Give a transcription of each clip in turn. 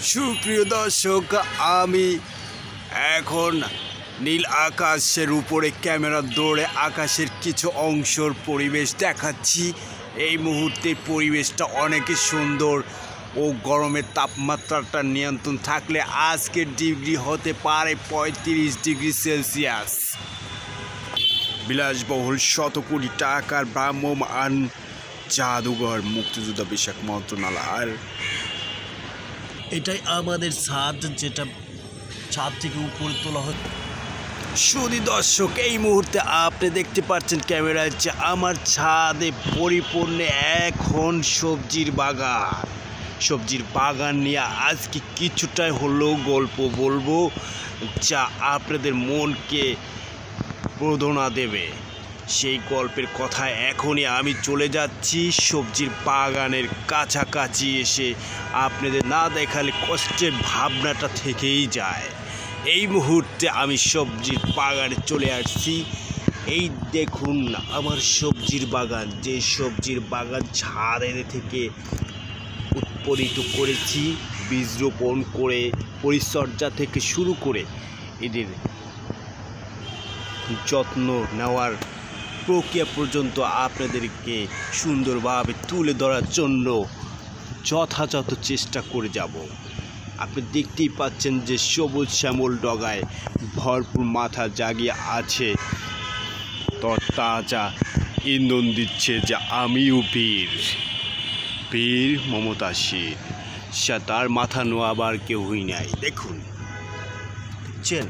সুপ্রিয় দর্শক, আমি এখন নীল আকাশের উপরে ক্যামেরা দৌড়ে আকাশের কিছু অংশের পরিবেশ দেখাচ্ছি। এই মুহূর্তে পরিবেশটা অনেক সুন্দর ও গরমের তাপমাত্রাটা নিয়ন্ত্রণ থাকলে আজকের ডিগ্রি হতে পারে 35 ডিগ্রি সেলসিয়াস। বিলাসবহুল শত কোটি টাকার ভ্রাম্যমাণ জাদুঘর মুক্তিযোদ্ধা বিষয়ক মন্ত্রণালয়। এটাই আমাদের ছাদ, যেটা ছাদ থেকে উপরে তোলা হয়। সুধী দর্শক, এই মুহূর্তে আপনি দেখতে পাচ্ছেন ক্যামেরায় যে আমার ছাদে পরিপূর্ণ এখন সবজির বাগান নিয়ে আজকে কিছুটাই হলেও গল্প বলবো, যা আপনাদের মনকে প্রদোনা দেবে। সেই গল্পের কথায় এখনই আমি চলে যাচ্ছি। সবজির বাগানের কাছাকাছি এসে আপনাদের না দেখালে কষ্টের ভাবনাটা থেকেই যায়। এই মুহূর্তে আমি সবজির বাগানে চলে আসছি। এই দেখুন আমার সবজির বাগান, যে সবজির বাগান ছাদের থেকে উৎপাদিত করেছি, বীজ রোপণ করে পরিচর্যা থেকে শুরু করে এদের যত্ন নেওয়ার প্রক্রিয়া পর্যন্ত আপনাদেরকে সুন্দরভাবে তুলে ধরার জন্য যথাযথ চেষ্টা করে যাব। আপনি দেখতেই পাচ্ছেন যে সবুজ শ্যামল ডগায় ভরপুর মাথা জাগিয়ে আছে, তরতাজা ইন্ধন দিচ্ছে যে আমিও বীর মমতাশীল, সে তার মাথা নোয়াবার কেউই নাই। দেখুন দেখছেন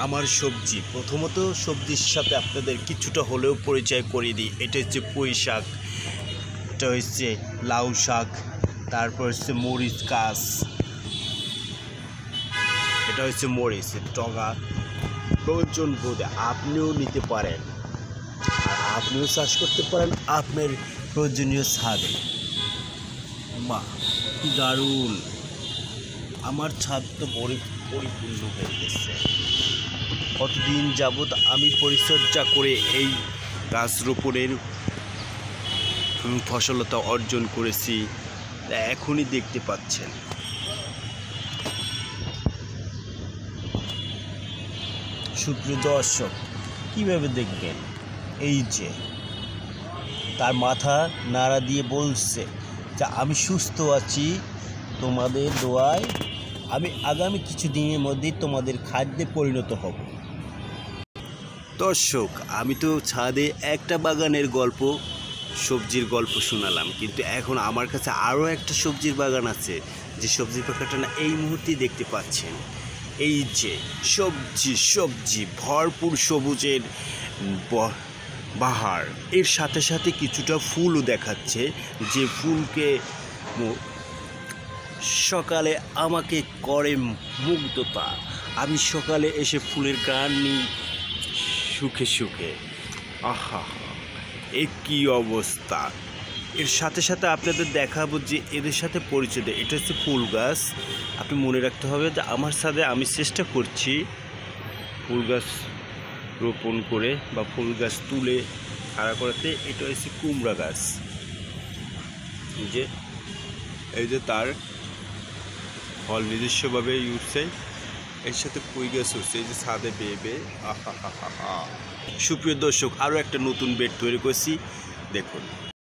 আমার সবজি। প্রথমত সবজির সাথে আপনাদের কিছুটা হলেও পরিচয় করিয়ে দিই। এটা হচ্ছে পুঁই শাক, এটা হচ্ছে লাউ শাক, তারপর হচ্ছে মরিচ গাছ, এটা হচ্ছে মরিচের ডগা। প্রয়োজন বোধে আপনিও নিতে পারেন, আর আপনিও চাষ করতে পারেন আপনার প্রয়োজনীয় ছাদে। বাহ, দারুণ! আমার ছাদ তো পরিপূর্ণ হয়ে গেছে। কতদিন যাবৎ আমি পরিচর্যা করে এই গাছ রোপণের ফসলতা অর্জন করেছি, এখনই দেখতে পাচ্ছেন। সুপ্রিয় দর্শক, কীভাবে দেখবেন? এই যে তার মাথা নাড়া দিয়ে বলছে যে আমি সুস্থ আছি, তোমাদের দোয়ায় আমি আগামী কিছু দিনের মধ্যেই তোমাদের খাদ্যে পরিণত হব। দর্শক, আমি তো ছাদে একটা বাগানের গল্প, সবজির গল্প শোনালাম, কিন্তু এখন আমার কাছে আরও একটা সবজির বাগান আছে, যে সবজির বাগানটা না এই মুহূর্তেই দেখতে পাচ্ছেন। এই যে সবজি ভরপুর সবুজের বাহার, এর সাথে সাথে কিছুটা ফুলও দেখাচ্ছে, যে ফুলকে সকালে আমাকে করে মুগ্ধতা। আমি সকালে এসে ফুলের গান নিই সুখে। আহা, এ কী অবস্থা! এর সাথে সাথে আপনাদের দেখাবো যে এদের সাথে পরিচয় দেয়। এটা হচ্ছে ফুল গাছ। আপনি মনে রাখতে হবে যে আমার সাথে আমি চেষ্টা করছি ফুল গাছ রোপণ করে বা ফুল গাছ তুলে খাড়া করাতে। এটা হচ্ছে কুমড়া গাছ, এই যে তার ফল নিজস্বভাবে উঠছে। এর সাথে পুঁই গাছ উঠছে, এই যে ছাদে বেয়ে। আহা হা হা হা। সুপ্রিয় দর্শক, আরও একটা নতুন বেড তৈরি করছি, দেখুন।